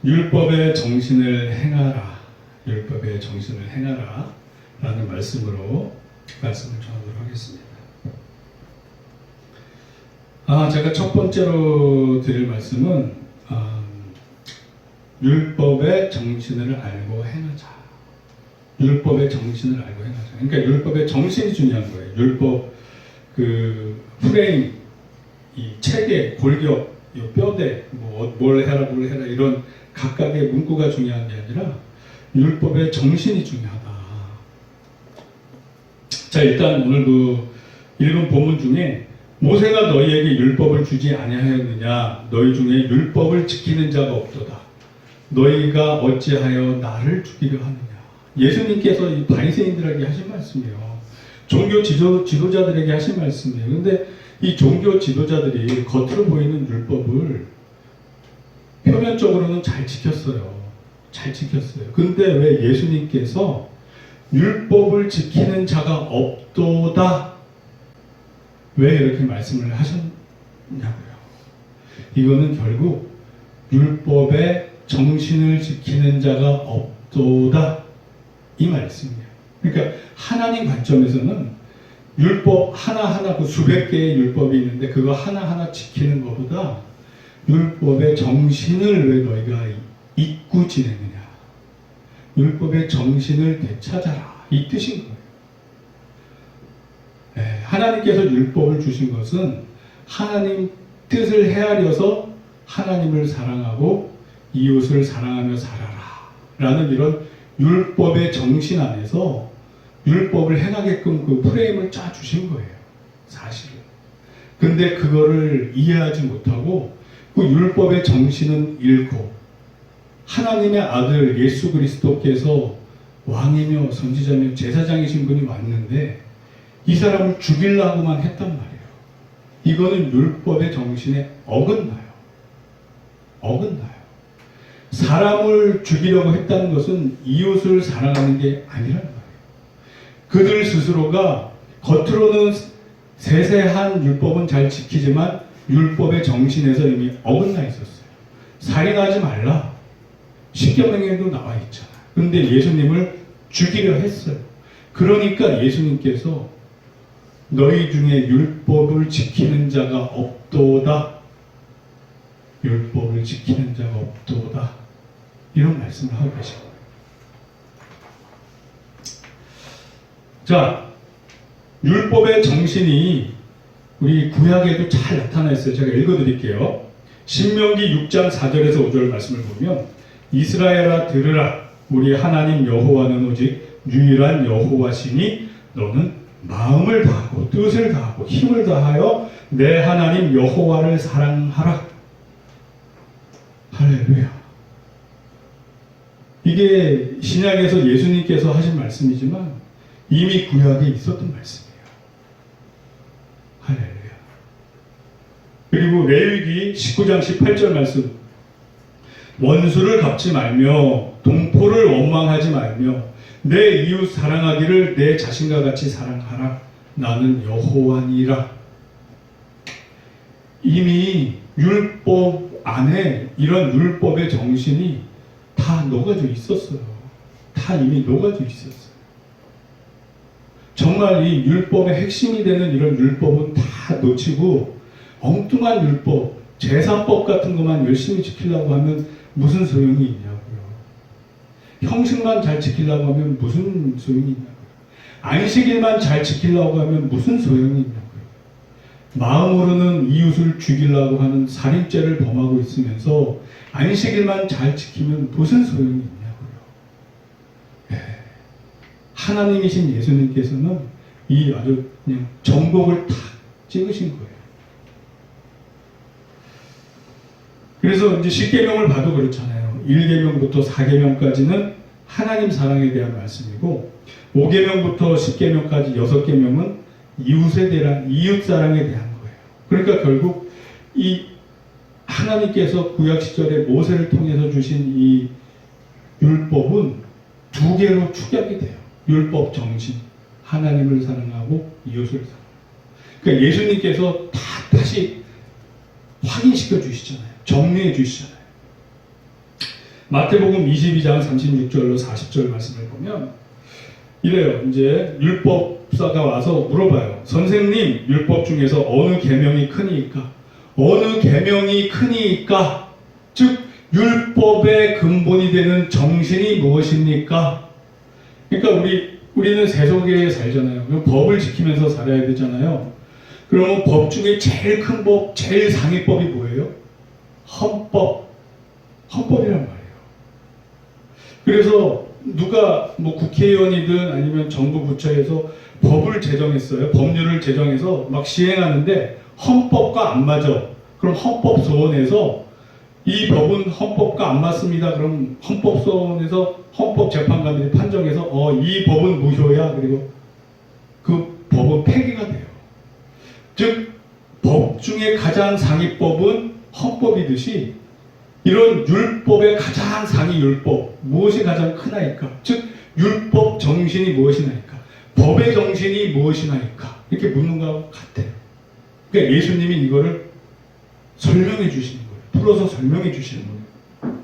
율법의 정신을 행하라. 율법의 정신을 행하라. 라는 말씀으로 말씀을 전하도록 하겠습니다. 제가 첫 번째로 드릴 말씀은 율법의 정신을 알고 행하자. 율법의 정신을 알고 행하자. 그러니까 율법의 정신이 중요한 거예요. 율법 프레임, 이 체계, 골격, 이 뼈대, 뭘 해라 이런 각각의 문구가 중요한 게 아니라 율법의 정신이 중요하다. 자, 일단 오늘 읽은 본문 중에 모세가 너희에게 율법을 주지 아니하였느냐? 너희 중에 율법을 지키는 자가 없도다. 너희가 어찌하여 나를 죽이려 하느냐? 예수님께서 이 바리새인들에게 하신 말씀이에요. 종교 지도자들에게 하신 말씀이에요. 근데 이 종교 지도자들이 겉으로 보이는 율법을 표면적으로는 잘 지켰어요. 근데 왜 예수님께서 율법을 지키는 자가 없도다? 왜 이렇게 말씀을 하셨냐고요. 이거는 결국 율법의 정신을 지키는 자가 없도다. 이 말씀이에요. 그러니까 하나님 관점에서는 율법 하나하나 수백 개의 율법이 있는데 그거 하나하나 지키는 것보다 율법의 정신을 왜 너희가 잊고 지내느냐. 율법의 정신을 되찾아라. 이 뜻인 거예요. 하나님께서 율법을 주신 것은 하나님 뜻을 헤아려서 하나님을 사랑하고 이웃을 사랑하며 살아라. 라는 이런 율법의 정신 안에서 율법을 행하게끔 그 프레임을 짜 주신 거예요. 사실은. 근데 그거를 이해하지 못하고 그 율법의 정신은 잃고 하나님의 아들 예수 그리스도께서 왕이며 선지자며 제사장이신 분이 왔는데 이 사람을 죽이려고만 했단 말이에요. 이거는 율법의 정신에 어긋나요. 사람을 죽이려고 했다는 것은 이웃을 사랑하는 게 아니란 말이에요. 그들 스스로가 겉으로는 세세한 율법은 잘 지키지만 율법의 정신에서 이미 어긋나 있었어요. 살인하지 말라. 십계명에도 나와 있잖아요. 그런데 예수님을 죽이려 했어요. 그러니까 예수님께서 너희 중에 율법을 지키는 자가 없도다. 율법을 지키는 자가 없도다. 이런 말씀을 하고 계신 거예요. 자, 율법의 정신이 우리 구약에도 잘 나타나 있어요. 제가 읽어드릴게요. 신명기 6장 4절에서 5절 말씀을 보면 이스라엘아 들으라. 우리 하나님 여호와는 오직 유일한 여호와시니 너는 마음을 다하고 뜻을 다하고 힘을 다하여 내 하나님 여호와를 사랑하라. 할렐루야. 이게 신약에서 예수님께서 하신 말씀이지만 이미 구약에 있었던 말씀이에요. 할렐루야. 그리고 레위기 19장 18절 말씀. 원수를 갚지 말며 동포를 원망하지 말며 내 이웃 사랑하기를 내 자신과 같이 사랑하라. 나는 여호와니라. 이미 율법 안에 이런 율법의 정신이 다 녹아져 있었어요. 이미 녹아져 있었어요. 정말 이 율법의 핵심이 되는 이런 율법은 다 놓치고 엉뚱한 율법, 제사법 같은 것만 열심히 지키려고 하면 무슨 소용이 있냐고요. 형식만 잘 지키려고 하면 무슨 소용이 있냐고요. 안식일만 잘 지키려고 하면 무슨 소용이 있냐고요. 마음으로는 이웃을 죽이려고 하는 살인죄를 범하고 있으면서 안식일만 잘 지키면 무슨 소용이 있냐고요. 하나님이신 예수님께서는 이 아주 그냥 정복을 탁 찍으신 거예요. 그래서 이제 10계명을 봐도 그렇잖아요. 1계명부터 4계명까지는 하나님 사랑에 대한 말씀이고 5계명부터 10계명까지 6계명은 이웃에 대한 이웃 사랑에 대한 거예요. 그러니까 결국 이 하나님께서 구약 시절에 모세를 통해서 주신 이 율법은 두 개로 축약이 돼요. 율법 정신, 하나님을 사랑하고 이웃을 사랑하고. 그러니까 예수님께서 다시 확인시켜 주시잖아요. 정리해 주시잖아요. 마태복음 22장 36절로 40절 말씀을 보면 이래요. 이제 율법사가 와서 물어봐요. 선생님, 율법 중에서 어느 계명이 크니까? 어느 계명이 크니까? 즉 율법의 근본이 되는 정신이 무엇입니까? 그러니까 우리는 세속에 살잖아요. 그럼 법을 지키면서 살아야 되잖아요. 그러면 법 중에 제일 큰 법, 제일 상위법이 뭐예요? 헌법이란 말이에요. 그래서 누가 뭐 국회의원이든 아니면 정부 부처에서 법을 제정했어요. 법률을 제정해서 막 시행하는데 헌법과 안 맞아. 그럼 헌법소원에서 이 법은 헌법과 안 맞습니다. 그럼 헌법소원에서 헌법재판관들이 판정해서 이 법은 무효야. 그리고 그 법은 폐기가 돼요. 즉 법 중에 가장 상위법은 헌법이듯이 이런 율법의 가장 상위 율법 무엇이 가장 크나이까? 즉 율법 정신이 무엇이나이까? 법의 정신이 무엇이나이까? 이렇게 묻는 것과 같아요. 그러니까 예수님이 이거를 설명해 주시는 거예요. 풀어서 설명해 주시는 거예요.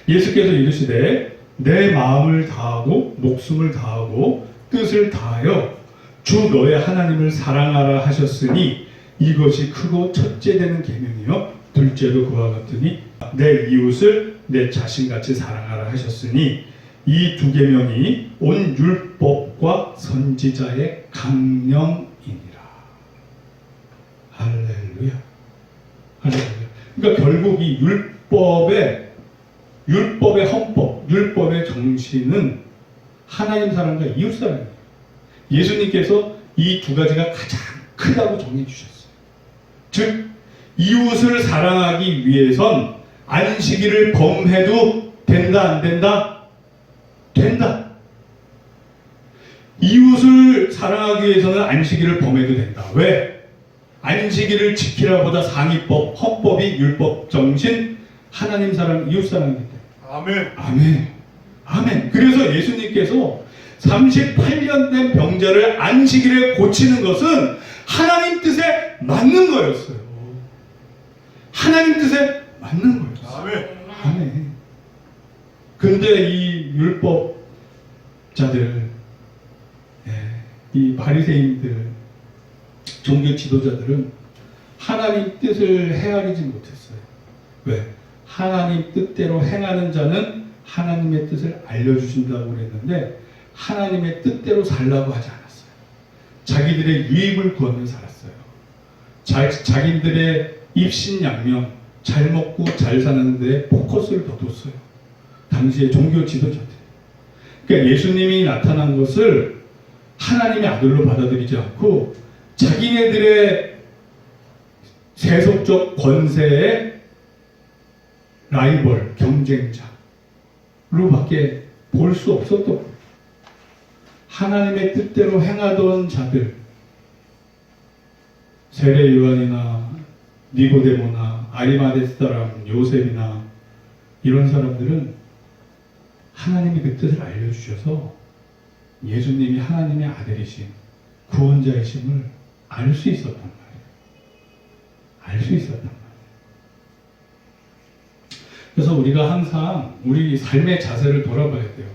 예수께서 이르시되 내 마음을 다하고 목숨을 다하고 뜻을 다하여 주 너의 하나님을 사랑하라 하셨으니 이것이 크고 첫째 되는 계명이요 둘째도 그와 같으니 내 이웃을 내 자신같이 사랑하라 하셨으니 이 두 계명이 온 율법과 선지자의 강령이니라. 할렐루야. 할렐루야. 그러니까 결국 이 율법의 헌법, 율법의 정신은 하나님 사랑과 이웃 사랑이에요. 예수님께서 이 두 가지가 가장 크다고 정해 주셨어요. 즉 이웃을 사랑하기 위해선 안식일을 범해도 된다, 안 된다? 된다. 이웃을 사랑하기 위해서는 안식일을 범해도 된다. 왜? 안식일을 지키라보다 상위법, 헌법이 율법 정신, 하나님 사랑, 이웃 사랑이기 때문에. 아멘. 아멘. 아멘. 그래서 예수님께서 38년 된 병자를 안식일에 고치는 것은 하나님 뜻에 맞는 거였어요. 하나님 뜻에 맞는 거였어요. 아멘. 아멘. 근데 이 율법자들, 이 바리새인들, 종교 지도자들은 하나님 뜻을 헤아리지 못했어요. 왜? 하나님 뜻대로 행하는 자는 하나님의 뜻을 알려주신다고 그랬는데 하나님의 뜻대로 살라고 하지 않았어요. 자기들의 유익을 구하며 살았어요. 자기들의 입신양명, 잘 먹고 잘 사는데 포커스를 더 뒀어요. 당시의 종교 지도자들. 그러니까 예수님이 나타난 것을 하나님의 아들로 받아들이지 않고 자기네들의 세속적 권세의 라이벌, 경쟁자로밖에 볼 수 없었던 거예요. 하나님의 뜻대로 행하던 자들, 세례 요한이나 니고데모나 아리마대 사람 요셉이나 이런 사람들은 하나님이 그 뜻을 알려주셔서 예수님이 하나님의 아들이신 구원자이심을 알 수 있었단 말이에요. 알 수 있었단 말이에요. 그래서 우리가 항상 우리 삶의 자세를 돌아봐야 돼요.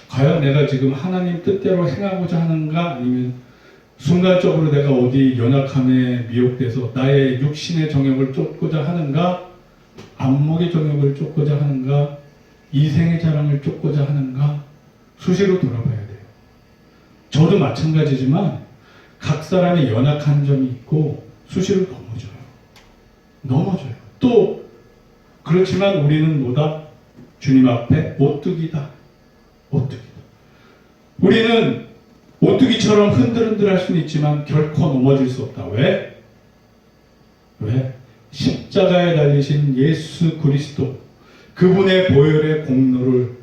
과연 내가 지금 하나님 뜻대로 행하고자 하는가? 아니면 순간적으로 내가 어디 연약함에 미혹돼서 나의 육신의 정욕을 쫓고자 하는가? 안목의 정욕을 쫓고자 하는가? 이생의 자랑을 쫓고자 하는가? 수시로 돌아봐야 돼요. 저도 마찬가지지만 각 사람의 연약한 점이 있고 수시로 넘어져요. 또 그렇지만 우리는 뭐다? 주님 앞에 오뚜기다. 우리는 오뚜기처럼 흔들흔들 할 수는 있지만 결코 넘어질 수 없다. 왜? 십자가에 달리신 예수 그리스도 그분의 보혈의 공로를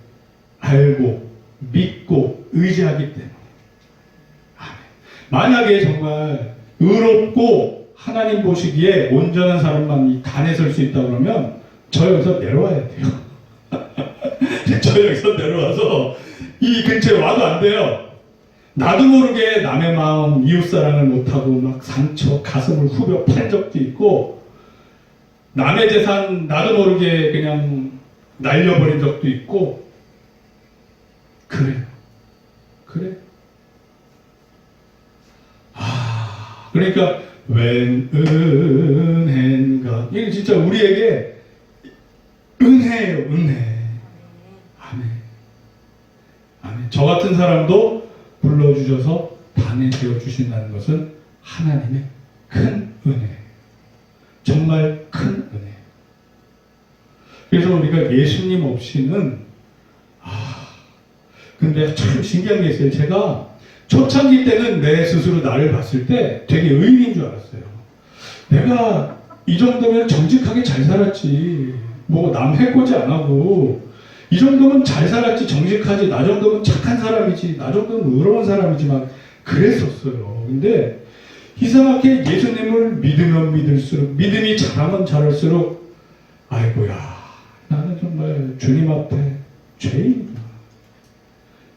알고 믿고 의지하기 때문에. 만약에 정말 의롭고 하나님 보시기에 온전한 사람만 이 단에 설 수 있다 그러면 저 여기서 내려와야 돼요. 저 여기서 내려와서 이 근처에 와도 안 돼요. 나도 모르게 남의 마음, 이웃사랑을 못하고 막 상처, 가슴을 후벼 팔 적도 있고 남의 재산 나도 모르게 그냥 날려버린 적도 있고 그래요. 그래. 그러니까 웬 은혜인가, 이게 진짜 우리에게 은혜예요. 은혜. 아멘. 아멘. 저 같은 사람도 불러주셔서 단에 되어 주신다는 것은 하나님의 큰 은혜, 정말 큰 은혜. 그래서 우리가 예수님 없이는 근데 참 신기한 게 있어요. 제가 초창기 때는 내 스스로 나를 봤을 때 되게 의인인 줄 알았어요. 내가 이 정도면 정직하게 잘 살았지, 뭐 남 해코지 안 하고 이 정도면 잘 살았지, 정직하지, 나 정도면 착한 사람이지, 나 정도면 의로운 사람이지, 막 그랬었어요. 근데 이상하게 예수님을 믿으면 믿을수록, 믿음이 자라면 자랄수록 아이고야, 나는 정말 주님 앞에 죄인이구나.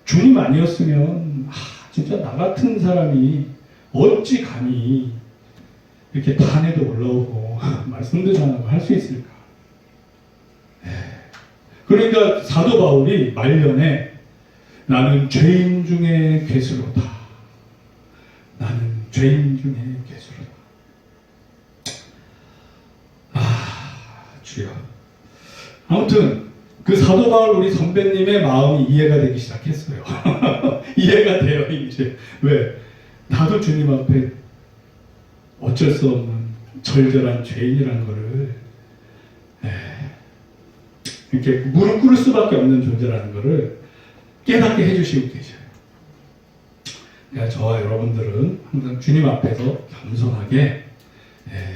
주님 아니었으면 진짜 나 같은 사람이 어찌 감히 이렇게 단에도 올라오고 말씀도 전하고 할 수 있을까. 그러니까 사도 바울이 말년에 나는 죄인 중에 괴수로다. 나는 죄인 중에 괴수로다. 주여. 아무튼 그 사도 바울 우리 선배님의 마음이 이해가 되기 시작했어요. 이해가 돼요, 이제. 왜? 나도 주님 앞에 어쩔 수 없는 절절한 죄인이라는 거를 이렇게 무릎 꿇을 수밖에 없는 존재라는 거를 깨닫게 해주시고 계셔요. 그러니까 저와 여러분들은 항상 주님 앞에서 겸손하게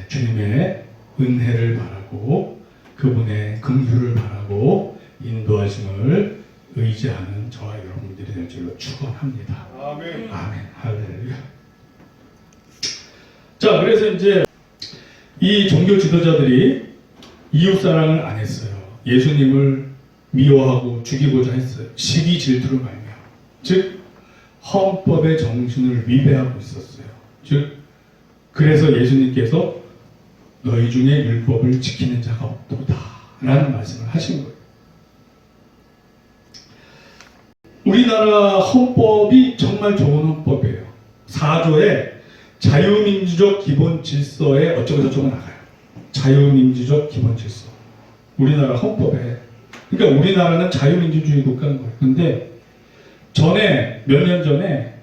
주님의 은혜를 바라고 그분의 긍휼을 바라고 인도하심을 의지하는 저와 여러분들이 될 줄로 축원합니다. 아멘. 아멘. 할렐루야. 자, 그래서 이제 이 종교 지도자들이 이웃 사랑을 안 했어요. 예수님을 미워하고 죽이고자 했어요. 시기 질투를 말미암아. 즉 헌법의 정신을 위배하고 있었어요. 즉 그래서 예수님께서 너희 중에 율법을 지키는 자가 없도다 라는 말씀을 하신 거예요. 우리나라 헌법이 정말 좋은 헌법이에요. 4조에 자유민주적 기본 질서에 어쩌고저쩌고 나가요. 자유민주적 기본 질서. 우리나라 헌법에. 그러니까 우리나라는 자유민주주의 국가인 거예요. 근데 전에, 몇 년 전에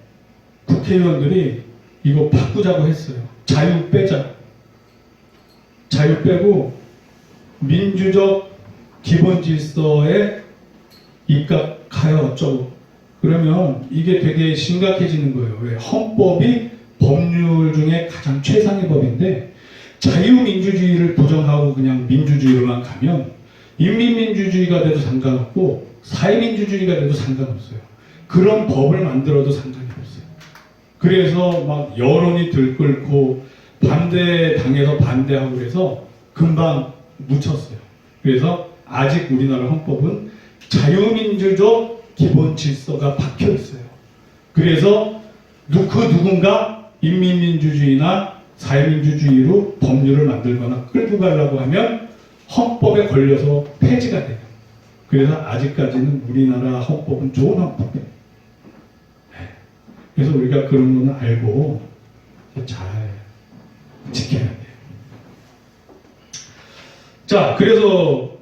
국회의원들이 이거 바꾸자고 했어요. 자유 빼자. 자유 빼고 민주적 기본 질서에 입각하여 어쩌고. 그러면 이게 되게 심각해지는 거예요. 왜? 헌법이 법률 중에 가장 최상의 법인데 자유민주주의를 부정하고 그냥 민주주의로만 가면 인민민주주의가 돼도 상관없고 사회민주주의가 돼도 상관없어요. 그런 법을 만들어도 상관이 없어요. 그래서 막 여론이 들끓고 반대당에서 반대하고 그래서 금방 묻혔어요. 그래서 아직 우리나라 헌법은 자유민주적 기본 질서가 박혀 있어요. 그래서 그 누군가 인민민주주의나 사회민주주의로 법률을 만들거나 끌고 가려고 하면 헌법에 걸려서 폐지가 돼요. 그래서 아직까지는 우리나라 헌법은 좋은 헌법이에요. 그래서 우리가 그런 거는 알고 잘 지켜야 돼요. 자, 그래서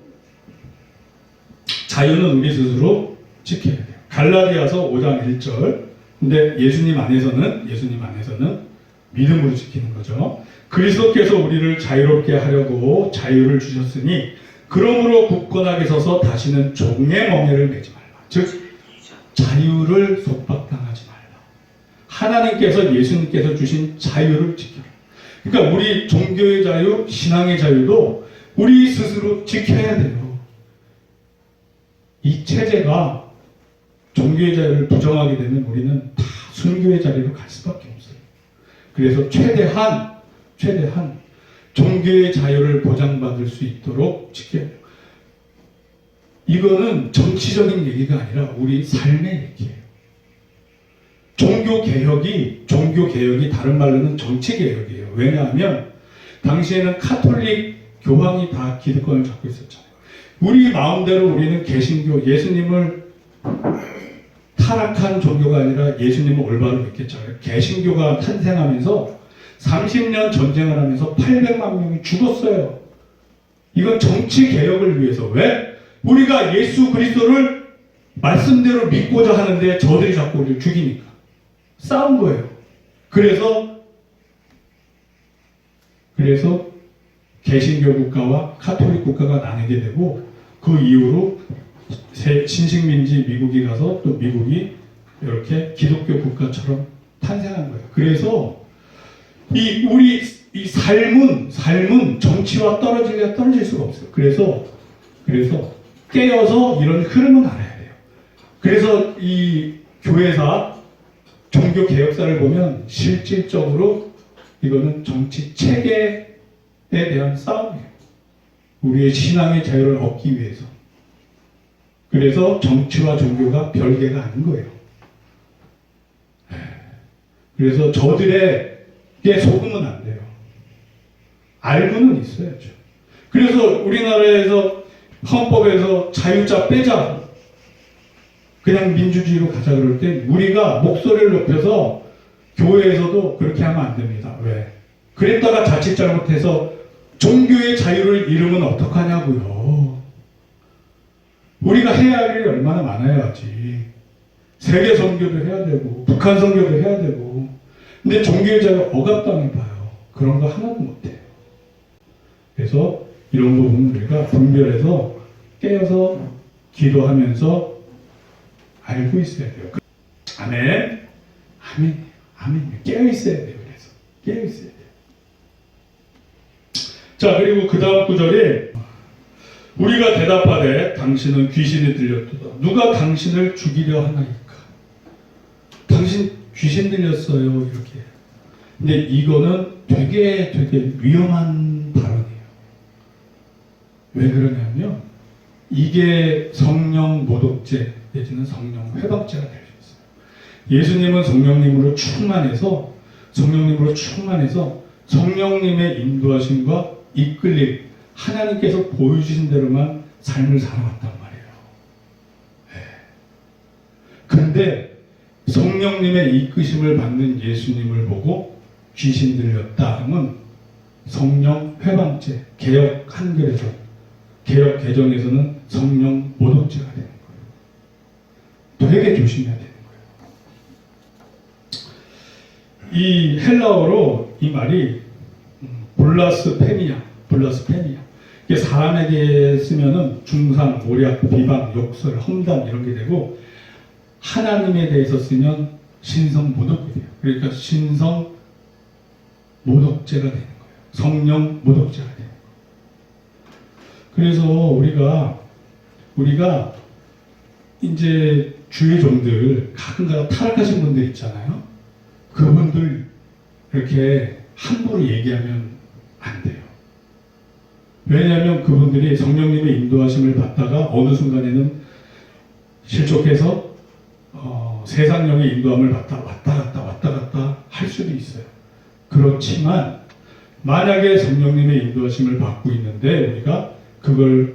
자유는 우리 스스로 지켜야 돼요. 갈라디아서 5장 1절. 근데 예수님 안에서는 믿음으로 지키는 거죠. 그리스도께서 우리를 자유롭게 하려고 자유를 주셨으니 그러므로 굳건하게 서서 다시는 종의 멍에를 매지 말라. 즉 자유를 속박당하지 말라. 하나님께서, 예수님께서 주신 자유를 지켜라. 그러니까 우리 종교의 자유, 신앙의 자유도 우리 스스로 지켜야 돼요. 이 체제가 종교의 자유를 부정하게 되면 우리는 다 순교의 자리로 갈 수밖에 없어요. 그래서 최대한 종교의 자유를 보장받을 수 있도록 지켜야 돼요. 이거는 정치적인 얘기가 아니라 우리 삶의 얘기예요. 종교개혁이 다른 말로는 정치개혁이에요. 왜냐하면 당시에는 카톨릭 교황이 다 기득권을 잡고 있었잖아요. 우리 마음대로 우리는 개신교, 예수님을 타락한 종교가 아니라 예수님을 올바로 믿겠잖아요. 개신교가 탄생하면서 30년 전쟁을 하면서 800만 명이 죽었어요. 이건 정치 개혁을 위해서. 왜? 우리가 예수 그리스도를 말씀대로 믿고자 하는데 저들이 자꾸 우리를 죽이니까. 싸운 거예요. 그래서 개신교 국가와 카톨릭 국가가 나뉘게 되고, 그 이후로 신식민지 미국이 가서 또 미국이 이렇게 기독교 국가처럼 탄생한 거예요. 그래서 우리 삶은 정치와 떨어질 수가 없어요. 그래서 깨어서 이런 흐름은 알아야 돼요. 그래서 이 교회사 종교 개혁사를 보면 실질적으로 이거는 정치 체계에 대한 싸움이에요. 우리의 신앙의 자유를 얻기 위해서. 그래서 정치와 종교가 별개가 아닌 거예요. 그래서 저들에게 속으면 안 돼요. 알고는 있어야죠. 그래서 우리나라에서 헌법에서 자유자 빼자, 그냥 민주주의로 가자 그럴 때 우리가 목소리를 높여서 교회에서도 그렇게 하면 안 됩니다. 왜? 그랬다가 자칫 잘못해서 종교의 자유를 잃으면 어떡하냐고요. 우리가 해야 할 일이 얼마나 많아야지. 세계 선교도 해야 되고 북한 선교도 해야 되고. 근데 종교의 자유가 억압당해봐요. 그런 거 하나도 못해요. 그래서 이런 부분을 우리가 분별해서 깨어서 기도하면서 알고 있어야 돼요. 아멘. 아멘. 아멘. 깨어 있어야 돼요. 그래서 깨어 있어야 돼요. 자, 그리고 그 다음 구절이 우리가 대답하되 당신은 귀신이 들렸도다. 누가 당신을 죽이려 하나이까? 당신 귀신 들렸어요. 이렇게. 근데 이거는 되게 위험한 발언이에요. 왜 그러냐면 이게 성령 모독죄 내지는 성령 회박죄가 될 수 있어요. 예수님은 성령님으로 충만해서 성령님의 인도하심과 이끌림, 하나님께서 보여주신 대로만 삶을 살아왔단 말이에요. 그런데 성령님의 이끄심을 받는 예수님을 보고 귀신 들렸다 하면 성령 회방죄, 개혁 한글에서, 개혁 개정에서는 성령 모독죄가 되는 거예요. 되게 조심해야 되는 거예요. 이 헬라어로 이 말이 블라스페미아. 이게 사람에게 쓰면은 중상, 모략, 비방, 욕설, 험담 이런 게 되고, 하나님에 대해서 쓰면 신성 모독이 돼요. 그러니까 신성 모독죄가 되는 거예요. 성령 모독죄가 돼요. 그래서 우리가 이제 주의 종들 가끔가다 타락하신 분들 있잖아요. 그분들 이렇게 함부로 얘기하면 안 돼요. 왜냐하면 그분들이 성령님의 인도하심을 받다가 어느 순간에는 실족해서 세상령의 인도함을 받다 왔다 갔다 할 수도 있어요. 그렇지만 만약에 성령님의 인도하심을 받고 있는데 우리가 그걸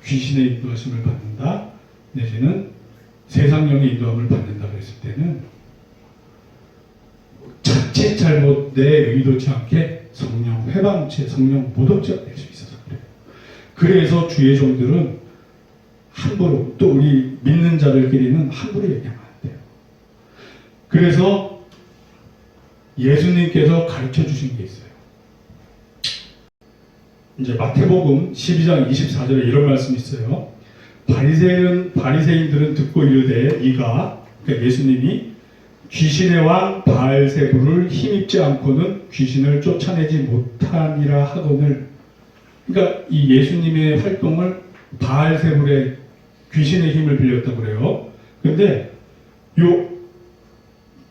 귀신의 인도하심을 받는다 내지는 세상령의 인도함을 받는다 그랬을 때는 자칫 잘못 내 의도치 않게 성령 회방죄, 성령 모독죄가 될 수 있어서 그래요. 그래서 주의 종들은 함부로, 또 우리 믿는 자들끼리는 함부로 얘기하면 안 돼요. 그래서 예수님께서 가르쳐 주신 게 있어요. 이제 마태복음 12장 24절에 이런 말씀이 있어요. 바리새인들은 듣고 이르되 이가, 그러니까 예수님이 귀신의 왕 바알세불을 힘입지 않고는 귀신을 쫓아내지 못하니라 하거늘. 그러니까 이 예수님의 활동을 바알세불의 귀신의 힘을 빌렸다고 그래요. 그런데 요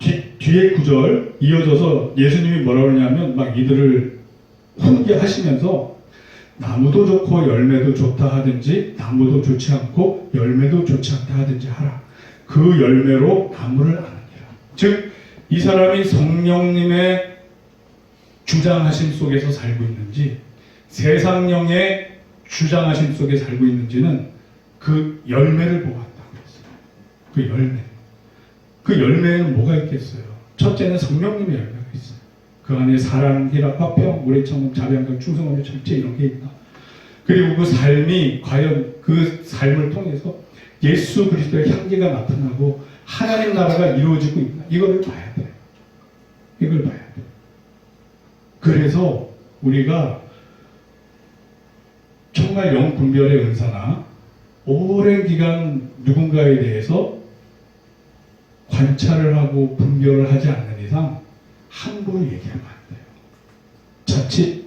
뒤에 구절 이어져서 예수님이 뭐라고 그러냐면 막 이들을 훈계하시면서 나무도 좋고 열매도 좋다 하든지 나무도 좋지 않고 열매도 좋지 않다 하든지 하라. 그 열매로 나무를 아느니라. 즉 이 사람이 성령님의 주장하심 속에서 살고 있는지 세상령의 주장하심 속에 살고 있는지는 그 열매를 보고 한다고 했어요. 그 열매. 그 열매에는 뭐가 있겠어요? 첫째는 성령님의 열매가 있어요. 그 안에 사랑, 희락, 화평, 우레청음, 자비함, 충성함, 절제 이런 게 있나? 그리고 그 삶이 과연 그 삶을 통해서 예수 그리스도의 향기가 나타나고 하나님 나라가 이루어지고 있나? 이거를 봐야 돼요. 이걸 봐야 돼요. 그래서 우리가 정말 영분별의 은사나 오랜 기간 누군가에 대해서 관찰을 하고 분별을 하지 않는 이상 함부로 얘기하면 안 돼요. 자칫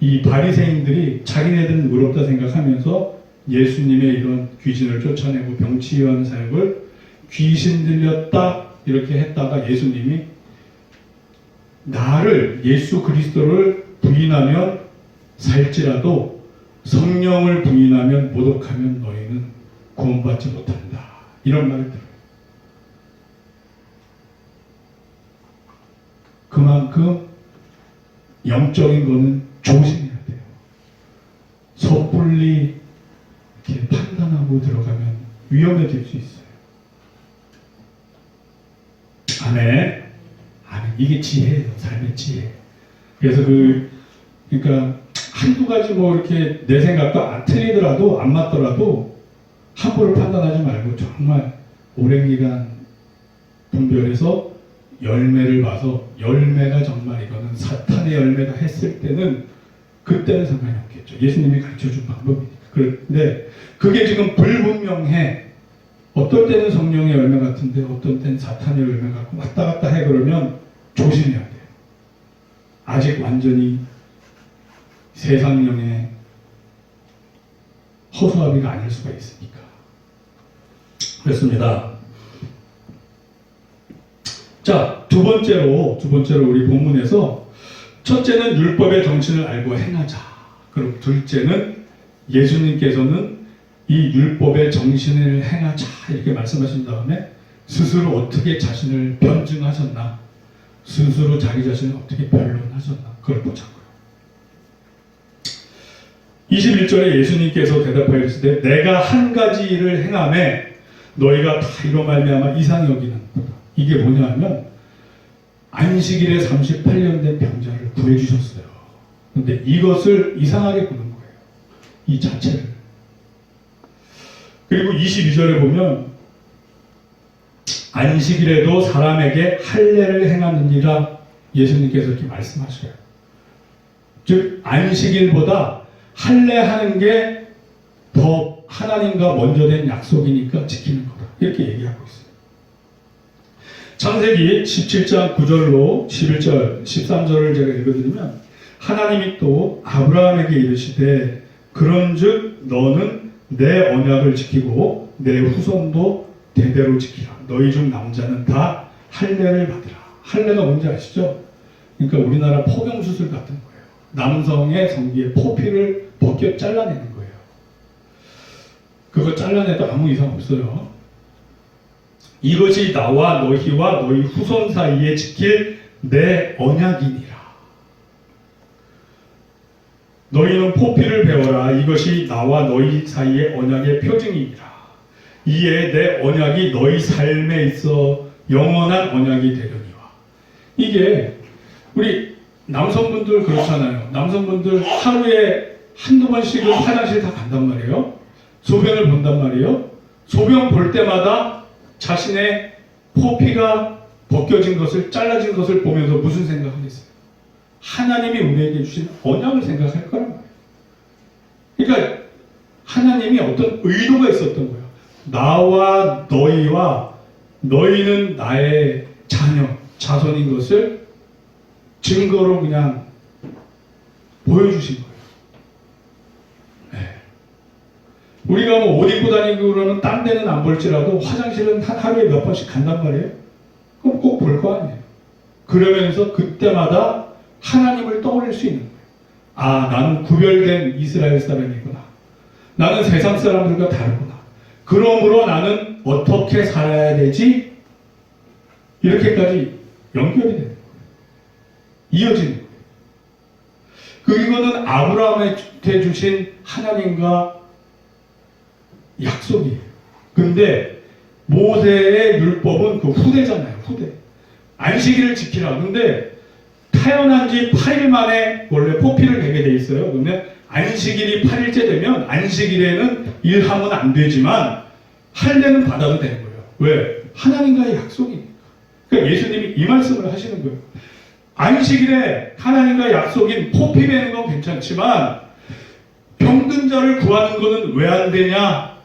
이 바리새인들이 자기네들은 의롭다 생각하면서 예수님의 이런 귀신을 쫓아내고 병치유하는 사역을 귀신 들렸다 이렇게 했다가 예수님이 나를 예수 그리스도를 부인하면 살지라도 성령을 부인하면 모독하면 너희는 구원받지 못한다. 이런 말을 들어요. 그만큼 영적인 거는 조심해야 돼요. 섣불리 이렇게 판단하고 들어가면 위험해질 수 있어요. 아멘. 아멘. 이게 지혜예요. 삶의 지혜. 그래서 그러니까 한두 가지 뭐 이렇게 내 생각과 틀리더라도 안 맞더라도 함부로 판단하지 말고 정말 오랜 기간 분별해서 열매를 봐서 열매가 정말 이거는 사탄의 열매다 했을 때는 그때는 상관이 없겠죠. 예수님이 가르쳐준 방법이니까. 그런데 그게 지금 불분명해. 어떨 때는 성령의 열매 같은데 어떤 때는 사탄의 열매 같고 왔다 갔다 해. 그러면 조심해야 돼요. 아직 완전히 세상령의 허수아비가 아닐 수가 있으니까. 그렇습니다. 자, 두 번째로 우리 본문에서 첫째는 율법의 정신을 알고 행하자. 그리고 둘째는 예수님께서는 이 율법의 정신을 행하자 이렇게 말씀하신 다음에 스스로 어떻게 자신을 변증하셨나, 스스로 자기 자신을 어떻게 변론하셨나 그걸 보자고요. 21절에 예수님께서 대답하였을 때 내가 한 가지 일을 행하매 너희가 다 이로 말미암아 이상히 여기는 거다. 이게 뭐냐 하면 안식일에 38년 된 병자를 구해주셨어요. 그런데 이것을 이상하게 보는 거예요. 이 자체를. 그리고 22절에 보면 안식일에도 사람에게 할례를 행하느니라 예수님께서 이렇게 말씀하셔요. 즉 안식일보다 할례하는 게 더 하나님과 먼저 된 약속이니까 지키는 거다. 이렇게 얘기하고 있어요. 창세기 17장 9절로 11절, 13절을 제가 읽어드리면 하나님이 또 아브라함에게 이르시되 그런즉 너는 내 언약을 지키고 내 후손도 대대로 지키라. 너희 중 남자는 다 할례를 받으라. 할례가 뭔지 아시죠? 그러니까 우리나라 포경수술 같은 거예요. 남성의 성기에 포피를 벗겨 잘라내는 거예요. 그거 잘라내도 아무 이상 없어요. 이것이 나와 너희와 너희 후손 사이에 지킬 내 언약이니라. 너희는 포피를 배워라. 이것이 나와 너희 사이의 언약의 표징이니라. 이에 내 언약이 너희 삶에 있어 영원한 언약이 되려니와. 이게 우리 남성분들 그렇잖아요. 남성분들 하루에 한두 번씩은 화장실 다 간단 말이에요. 소변을 본단 말이에요. 소변 볼 때마다 자신의 포피가 벗겨진 것을, 잘라진 것을 보면서 무슨 생각하겠어요? 하나님이 우리에게 주신 언약을 생각할 거란 말이에요. 그러니까 하나님이 어떤 의도가 있었던 거예요. 나와 너희와 너희는 나의 자녀, 자손인 것을 증거로 그냥 보여주신 거예요. 네. 우리가 뭐 옷 입고 다니고 그러면 딴 데는 안 볼지라도 화장실은 하루에 몇 번씩 간단 말이에요. 그럼 꼭 볼 거 아니에요. 그러면서 그때마다 하나님을 떠올릴 수 있는 거예요. 아, 나는 구별된 이스라엘 사람이구나. 나는 세상 사람들과 다르구나. 그러므로 나는 어떻게 살아야 되지? 이렇게까지 연결이 되는 거예요. 이어지는 거예요. 이거는 아브라함한테 주신 하나님과 약속이에요. 근데 모세의 율법은 그 후대잖아요. 후대. 안식일을 지키라. 근데 태어난 지 8일 만에 원래 포피를 베게 돼 있어요. 그러면 안식일이 8일째 되면 안식일에는 일하면 안 되지만 할례는 받아도 되는 거예요. 왜? 하나님과의 약속이니까. 그러니까 예수님이 이 말씀을 하시는 거예요. 안식일에 하나님과의 약속인 포피 베는 건 괜찮지만 병든 자를 구하는 거는 왜 안 되냐?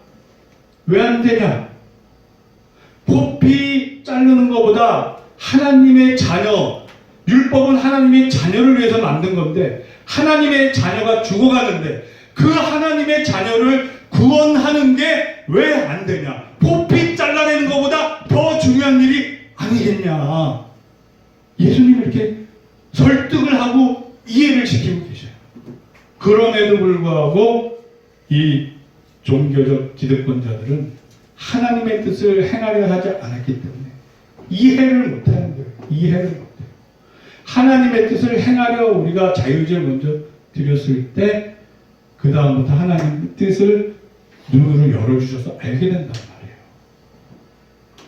왜 안 되냐? 포피 자르는 것보다 하나님의 자녀, 율법은 하나님의 자녀를 위해서 만든 건데 하나님의 자녀가 죽어가는데 그 하나님의 자녀를 구원하는 게 왜 안 되냐? 포피 잘라내는 것보다 더 중요한 일이 아니겠냐? 예수님이 이렇게 설득을 하고 이해를 시키고 계셔요. 그럼에도 불구하고 이 종교적 기득권자들은 하나님의 뜻을 행하려 하지 않았기 때문에 이해를 못하는 거예요. 이해를 못해요. 하나님의 뜻을 행하려 우리가 자유제를 먼저 드렸을 때 그 다음부터 하나님의 뜻을 눈으로 열어주셔서 알게 된단 말이에요.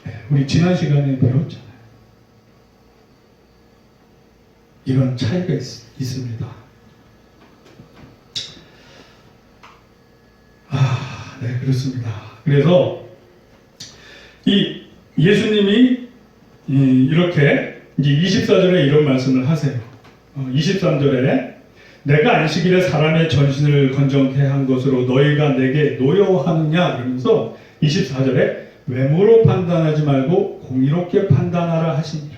네, 우리 지난 시간에 배웠잖아요. 이런 차이가 있습니다. 네, 그렇습니다. 그래서 이 예수님이 이렇게 이제 24절에 이런 말씀을 하세요. 23절에 내가 안식일에 사람의 전신을 건정케 한 것으로 너희가 내게 노여워하느냐 그러면서 24절에 외모로 판단하지 말고 공의롭게 판단하라 하시니라.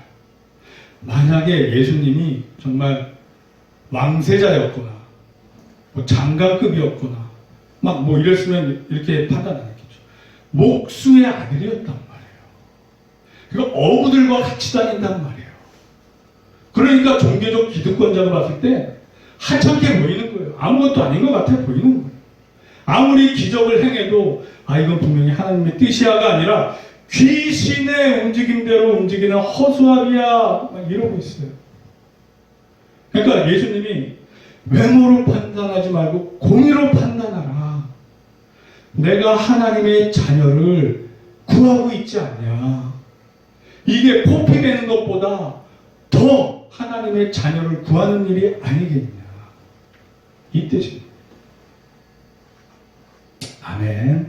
만약에 예수님이 정말 왕세자였거나 뭐 장관급이었거나 막 뭐 이랬으면 이렇게 판단 안 했겠죠. 목수의 아들이었단 말이에요. 그러니까 어부들과 같이 다닌단 말이에요. 그러니까 종교적 기득권자가 봤을 때 하찮게 보이는 거예요. 아무것도 아닌 것 같아 보이는 거예요. 아무리 기적을 행해도 이건 분명히 하나님의 뜻이야가 아니라 귀신의 움직임대로 움직이는 허수아비야 막 이러고 있어요. 그러니까 예수님이 외모로 판단하지 말고 공의로 판단하라. 내가 하나님의 자녀를 구하고 있지 않냐. 이게 포피 되는 것보다 더 하나님의 자녀를 구하는 일이 아니겠냐. 이 뜻입니다. 아멘.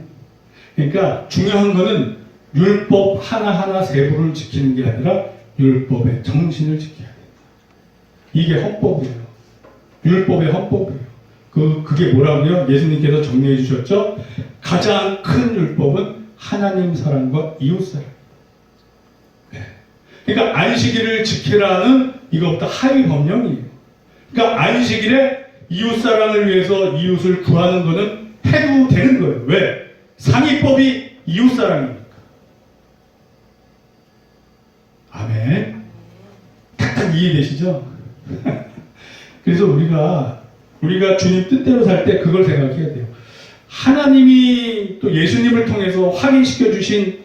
그러니까 중요한 거는 율법 하나하나 세부를 지키는 게 아니라 율법의 정신을 지켜야 된다. 이게 헌법이에요. 율법의 헌법이에요. 그게 뭐라고요? 예수님께서 정리해 주셨죠? 가장 큰 율법은 하나님 사랑과 이웃 사랑. 네. 그러니까 안식일을 지키라는 이것보다 하위 법령이에요. 그러니까 안식일에 이웃 사랑을 위해서 이웃을 구하는 거는 해도 되는 거예요. 왜? 상위법이 이웃 사랑이니까. 아멘. 딱 이해되시죠? 그래서 우리가 주님 뜻대로 살 때 그걸 생각해야 돼요. 하나님이 또 예수님을 통해서 확인시켜 주신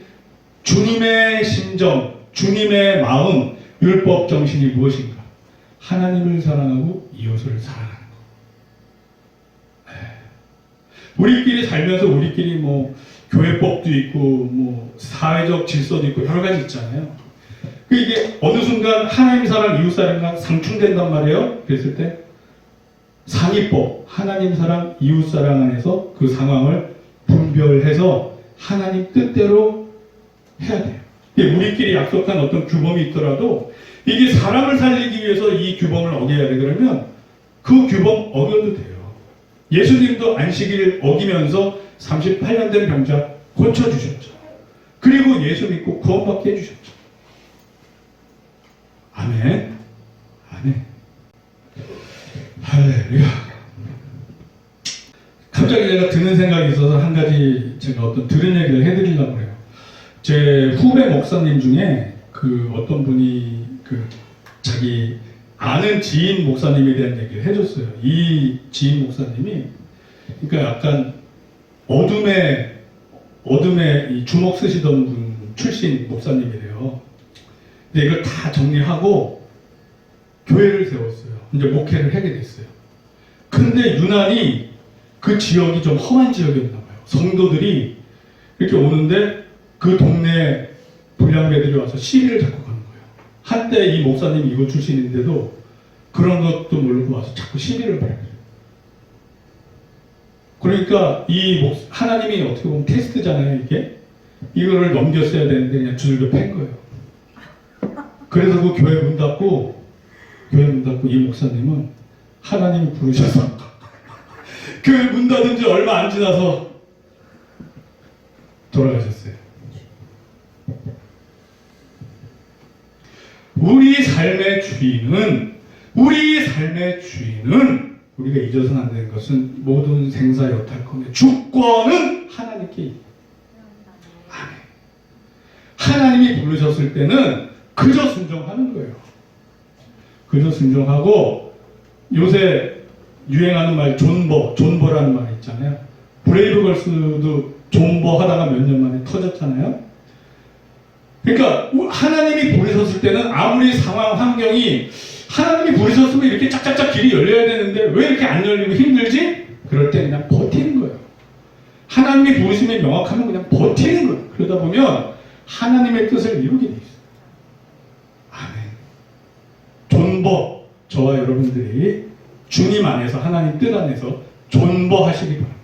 주님의 심정, 주님의 마음, 율법 정신이 무엇인가? 하나님을 사랑하고 이웃을 사랑하는 거. 우리끼리 살면서 우리끼리 뭐 교회법도 있고 뭐 사회적 질서도 있고 여러 가지 있잖아요. 이게 어느 순간 하나님 사랑, 이웃 사랑과 상충된단 말이에요. 그랬을 때 상위법, 하나님 사랑, 이웃 사랑 안에서 그 상황을 분별해서 하나님 뜻대로 해야 돼요. 우리끼리 약속한 어떤 규범이 있더라도 이게 사람을 살리기 위해서 이 규범을 어겨야 돼. 그러면 그 규범 어겨도 돼요. 예수님도 안식일 어기면서 38년 된 병자 고쳐주셨죠. 그리고 예수 믿고 구원받게 해주셨죠. 아멘. 아멘. 할렐루야. 갑자기 제가 드는 생각이 있어서 한 가지 제가 어떤 들은 얘기를 해드리려고 해요. 제 후배 목사님 중에 어떤 분이 자기 아는 지인 목사님에 대한 얘기를 해줬어요. 이 지인 목사님이 그러니까 약간 어둠에 이 주먹 쓰시던 분 출신 목사님이래요. 근데 이걸 다 정리하고 교회를 세웠어요. 이제 목회를 하게 됐어요. 근데 유난히 그 지역이 좀 험한 지역이었나 봐요. 성도들이 이렇게 오는데 그 동네 불량배들이 와서 시비를 잡고 가는 거예요. 한때 이 목사님이 이곳 출신인데도 그런 것도 모르고 와서 자꾸 시비를 벌여요. 그러니까 하나님이 어떻게 보면 테스트잖아요, 이게. 이거를 넘겼어야 되는데 그냥 줄로 팬 거예요. 그래서 그 교회 문 닫고 이 목사님은 하나님이 부르셔서 교회 문 닫은 지 얼마 안 지나서 돌아가셨어요. 우리 삶의 주인은 우리가 잊어서는 안 되는 것은 모든 생사 여탈권의 주권은 하나님께 있다. 아멘. 하나님이 부르셨을 때는 그저 순종하는 거예요. 그저 순종하고, 요새 유행하는 말 존버라는 말이 있잖아요. 브레이브걸스도 존버 하다가 몇 년 만에 터졌잖아요. 그러니까 하나님이 부르셨을 때는 아무리 상황 환경이 하나님이 부르셨으면 이렇게 짝짝짝 길이 열려야 되는데 왜 이렇게 안 열리고 힘들지? 그럴 때 그냥 버티는 거예요. 하나님이 부르심이 명확하면 그냥 버티는 거예요. 그러다 보면 하나님의 뜻을 이루게 돼 있어요. 아멘. 존버, 저와 여러분들이 주님 안에서, 하나님 뜻 안에서 존버하시기 바랍니다.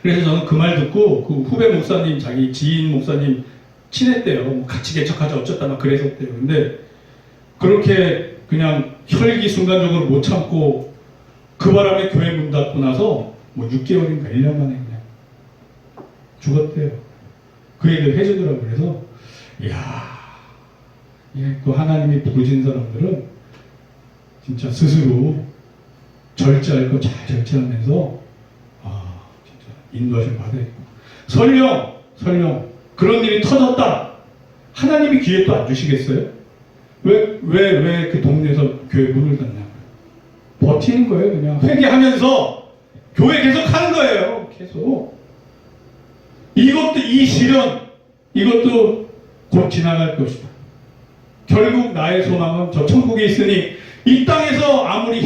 그래서 저는 그 말 듣고 그 후배 목사님, 자기 지인 목사님 친했대요. 같이 개척하자 어쩌다 막 그랬었대요. 근데 그렇게 그냥 혈기 순간적으로 못 참고 그 바람에 교회 문 닫고 나서 뭐 6개월인가 1년 만에 그냥 죽었대요. 그 얘기를 해주더라고요. 그래서 이야, 또 하나님이 부르신 사람들은 진짜 스스로 절제할 거 잘 절제하면서 진짜 인도하심 받아야 되고, 설령 그런 일이 터졌다. 하나님이 기회 또 안 주시겠어요? 왜 그 동네에서 교회 문을 닫냐고요. 버티는 거예요. 그냥 회개하면서 교회 계속 하는 거예요. 계속. 이 시련, 이것도 곧 지나갈 것이다. 결국 나의 소망은 저 천국에 있으니 이 땅에서 아무리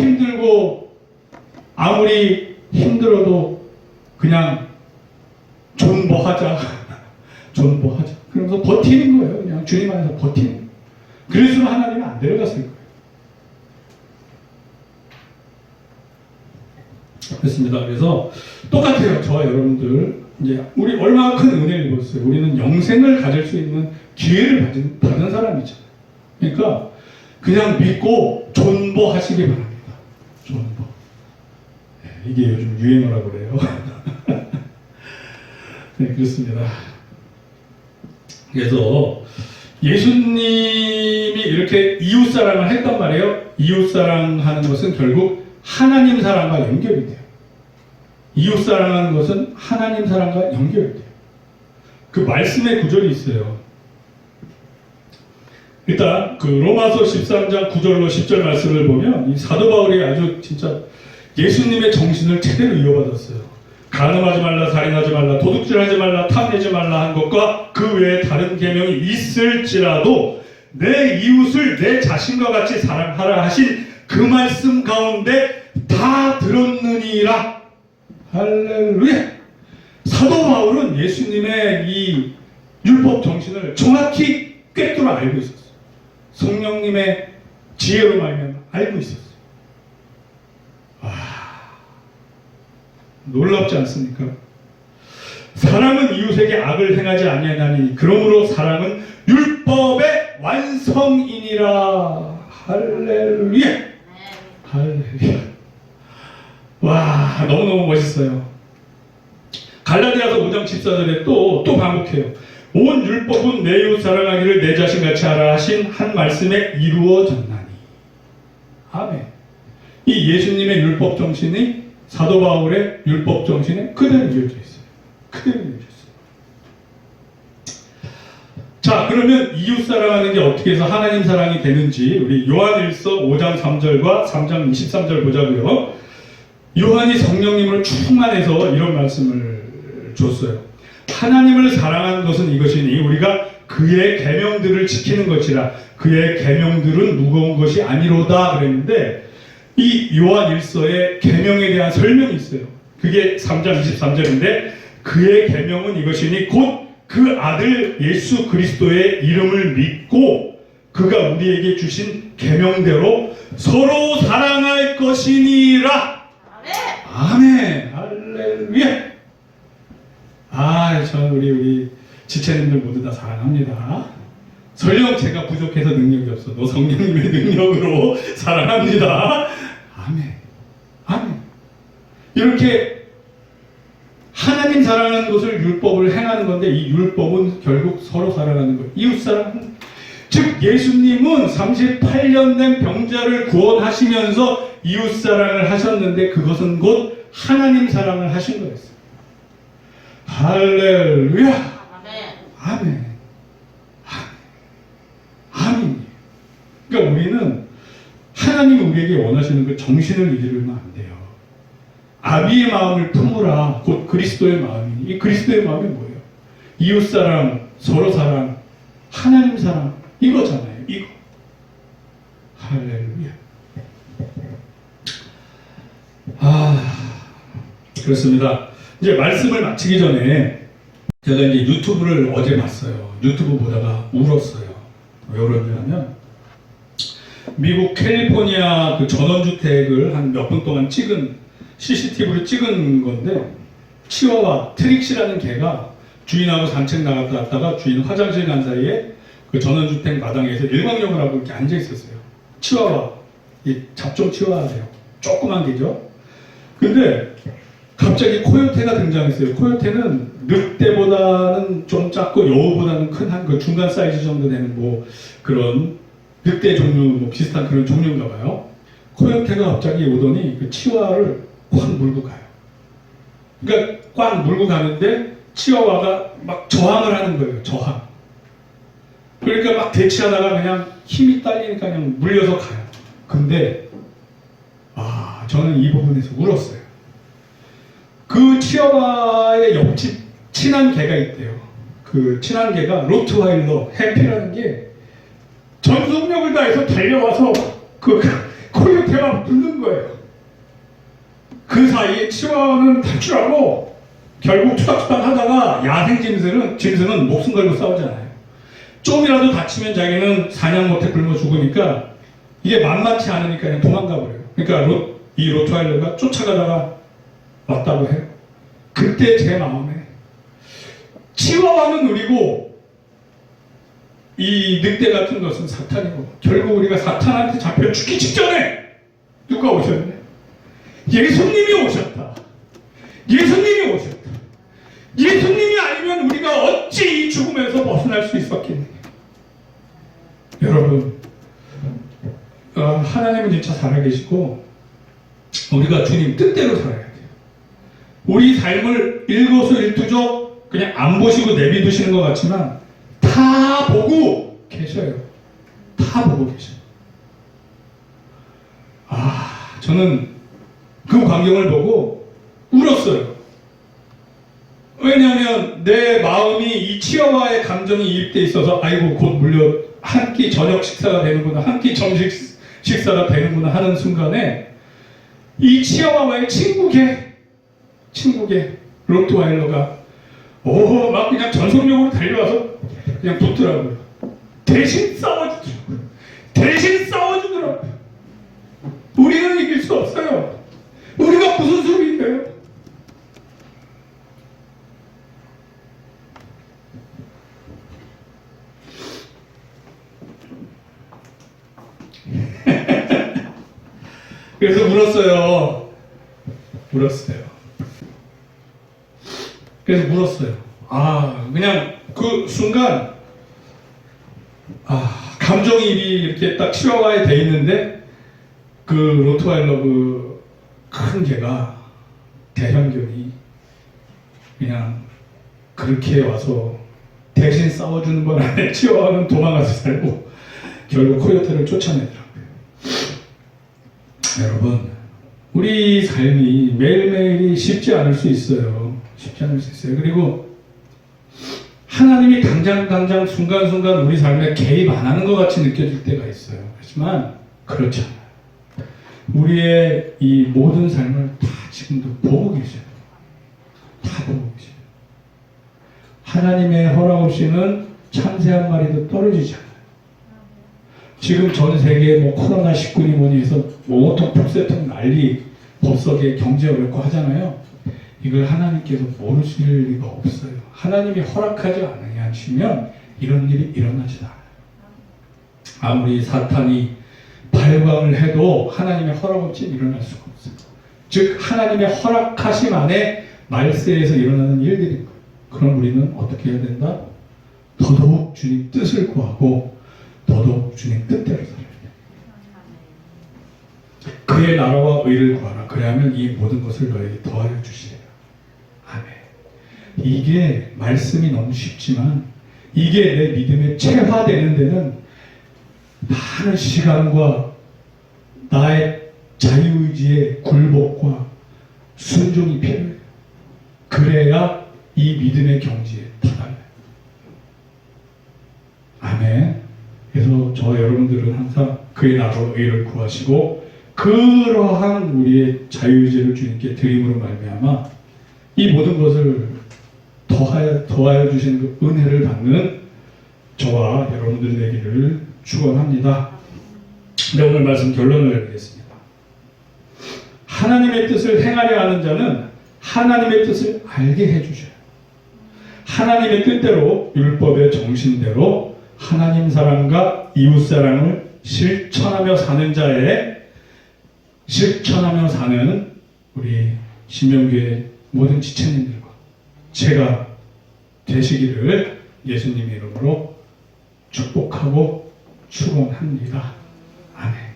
힘들어도 그냥 존버하자. 그러면서 버티는 거예요. 그냥 주님 안에서 버티는 거예요. 그랬으면 하나님은 안 데려갔을 거예요. 그렇습니다. 그래서 똑같아요. 저와 여러분들, 이제 우리 얼마나 큰 은혜를 입었어요. 우리는 영생을 가질 수 있는 기회를 받은 사람이잖아요. 그러니까 그냥 믿고 존버하시기 바랍니다. 존버. 이게 요즘 유행어라고 그래요. 네, 그렇습니다. 그래서 예수님이 이렇게 이웃사랑을 했단 말이에요. 이웃사랑하는 것은 결국 하나님 사랑과 연결이 돼요. 이웃사랑하는 것은 하나님 사랑과 연결이 돼요. 그 말씀의 구절이 있어요. 일단 그 로마서 13장 9절로 10절 말씀을 보면 이 사도 바울이 아주 진짜 예수님의 정신을 제대로 이어받았어요. 간음하지 말라, 살인하지 말라, 도둑질하지 말라, 탐내지 말라 한 것과 그 외에 다른 계명이 있을지라도 내 이웃을 내 자신과 같이 사랑하라 하신 그 말씀 가운데 다 들었느니라. 할렐루야. 사도 바울은 예수님의 이 율법 정신을 정확히 꿰뚫어 알고 있었어요. 성령님의 지혜로 말미암아 알고 있었어요. 놀랍지 않습니까? 사랑은 이웃에게 악을 행하지 아니하나니 그러므로 사랑은 율법의 완성이니라. 할렐루야. 할렐루야. 와, 너무너무 멋있어요. 갈라디아서 5장 14절에 또 반복해요. 온 율법은 내 이웃 사랑하기를 내 자신같이 하라 하신 한 말씀에 이루어졌나니. 아멘. 이 예수님의 율법 정신이 사도 바울의 율법 정신에 그대로 이어져 있어요. 그대로 이어져 있어요. 자, 그러면 이웃 사랑하는 게 어떻게 해서 하나님 사랑이 되는지 우리 요한일서 5장 3절과 3장 23절 보자고요. 요한이 성령님을 충만해서 이런 말씀을 줬어요. 하나님을 사랑하는 것은 이것이니 우리가 그의 계명들을 지키는 것이라. 그의 계명들은 무거운 것이 아니로다 그랬는데, 이 요한 1서의 계명에 대한 설명이 있어요. 그게 3장 23절인데 그의 계명은 이것이니 곧 그 아들 예수 그리스도의 이름을 믿고 그가 우리에게 주신 계명대로 서로 사랑할 것이니라. 아멘. 할렐루야. 저는 우리 지체님들 모두 다 사랑합니다. 설령 제가 부족해서 능력이 없어도 성령님의 능력으로 사랑합니다. 아멘. 아멘. 이렇게 하나님 사랑하는 것을 율법을 행하는 건데 이 율법은 결국 서로 사랑하는 거예요. 이웃 사랑. 즉 예수님은 38년 된 병자를 구원하시면서 이웃 사랑을 하셨는데 그것은 곧 하나님 사랑을 하신 거였어요. 할렐루야. 아멘. 아멘. 그러니까 우리는 하나님이 우리에게 원하시는 그 정신을 잃으면 안 돼요. 아비의 마음을 품으라. 곧 그리스도의 마음이니. 이 그리스도의 마음이 뭐예요? 이웃사랑, 서로사랑, 하나님 사랑 이거잖아요. 이거. 할렐루야. 그렇습니다. 이제 말씀을 마치기 전에 제가 이제 유튜브를 어제 봤어요. 유튜브 보다가 울었어요. 왜 그러냐면 미국 캘리포니아 그 전원주택을 한 몇 분 동안 찍은 CCTV로 찍은 건데 치와와 트릭시라는 개가 주인하고 산책 나갔다 왔다가 주인 화장실 간 사이에 그 전원주택 마당에서 일광욕을 하고 이렇게 앉아 있었어요. 치와와, 이 잡종 치와예요. 조그만 개죠. 근데 갑자기 코요테가 등장했어요. 코요테는 늑대보다는 좀 작고 여우보다는 큰 한 그 중간 사이즈 정도 되는 뭐 그런 늑대 종류 뭐 비슷한 그런 종류인가 봐요. 코요테가 갑자기 오더니 그 치와를 꽉 물고 가요. 그러니까 꽉 물고 가는데 치와와가 막 저항을 하는 거예요. 저항. 그러니까 막 대치하다가 그냥 힘이 딸리니까 그냥 물려서 가요. 근데 저는 이 부분에서 울었어요. 그 치와와의 옆집 친한 개가 있대요. 그 친한 개가 로트와일러 해피라는 게 전속력을 다해서 달려와서 그 코요테가 붙는 거예요. 그 사이에 치와와는 탈출하고 결국 투닥투닥 하다가 야생 짐승은 목숨 걸고 싸우잖아요. 좀이라도 다치면 자기는 사냥 못해 굶어 죽으니까 이게 만만치 않으니까 그냥 도망가 버려요. 그러니까 이 로트와일러가 쫓아가다가 왔다고 해요. 그때 제 마음에 치와와는 우리고 이 늑대 같은 것은 사탄이고 결국 우리가 사탄한테 잡혀 죽기 직전에 누가 오셨네? 예수님이 오셨다. 예수님이 오셨다. 예수님이 아니면 우리가 어찌 이 죽음에서 벗어날 수 있었겠느냐. 여러분 하나님은 진짜 살아계시고 우리가 주님 뜻대로 살아야 돼요. 우리 삶을 일거수일투족 그냥 안 보시고 내비두시는 것 같지만 다 보고 계셔요. 다 보고 계셔요. 저는 그 광경을 보고 울었어요. 왜냐하면 내 마음이 이 치와와의 감정이 이입돼 있어서 아이고 곧 물려 한 끼 저녁 식사가 되는구나, 한 끼 점심 식사가 되는구나 하는 순간에 이 치와와의 친구개 로트와일러가 막 그냥 전속력으로 달려와서 그냥 붙더라고요. 대신 싸워주더라고요. 우리는 이길 수 없어요. 우리가 무슨 소리인가요? 그래서 울었어요. 그래서 물었어요. 그냥 그 순간 감정이입이 이렇게 딱 치와와에 돼 있는데 그 로트와일러 그 큰 개가 대형견이 그냥 그렇게 와서 대신 싸워주는 건 아니에요. 치와와는 도망가서 살고 결국 코요테를 쫓아내더라고요. 여러분 우리 삶이 매일매일이 쉽지 않을 수 있어요. 그리고 하나님이 당장 순간순간 우리 삶에 개입 안 하는 것 같이 느껴질 때가 있어요. 그렇지만 그렇지 않아요. 우리의 이 모든 삶을 다 지금도 보고 계셔요. 다 보고 계셔요. 하나님의 허락 없이는 참새 한 마리도 떨어지지 않아요. 지금 전 세계에 뭐 코로나19니 뭐니 해서 뭐 온통 북새통 난리, 법석에 경제 어렵고 하잖아요. 이걸 하나님께서 모르실 리가 없어요. 하나님이 허락하지 않으시면 이런 일이 일어나지 않아요. 아무리 사탄이 발광을 해도 하나님의 허락 없이 일어날 수가 없어요. 즉 하나님의 허락하심 안에 말세에서 일어나는 일들인 거예요. 그럼 우리는 어떻게 해야 된다? 더더욱 주님 뜻을 구하고 더더욱 주님 뜻대로 살아야 돼요. 그의 나라와 의를 구하라. 그래야면 이 모든 것을 너에게 더하여 주시리라. 아멘. 이게 말씀이 너무 쉽지만 이게 내 믿음에 체화되는 데는 많은 시간과 나의 자유의지의 굴복과 순종이 필요해요. 그래야 이 믿음의 경지에 달아요. 아멘. 그래서 저 여러분들은 항상 그의 나라와 의를 구하시고 그러한 우리의 자유의지를 주님께 드림으로 말미암아 이 모든 것을 더하여 주시는 그 은혜를 받는 저와 여러분들 되기를 축원합니다. 네, 오늘 말씀 결론을 내리겠습니다. 하나님의 뜻을 행하려 하는 자는 하나님의 뜻을 알게 해주셔요. 하나님의 뜻대로 율법의 정신대로 하나님 사랑과 이웃 사랑을 실천하며 사는 우리 신명교회 모든 지체님들과 제가 되시기를 예수님의 이름으로 축복하고 축원합니다. 아멘.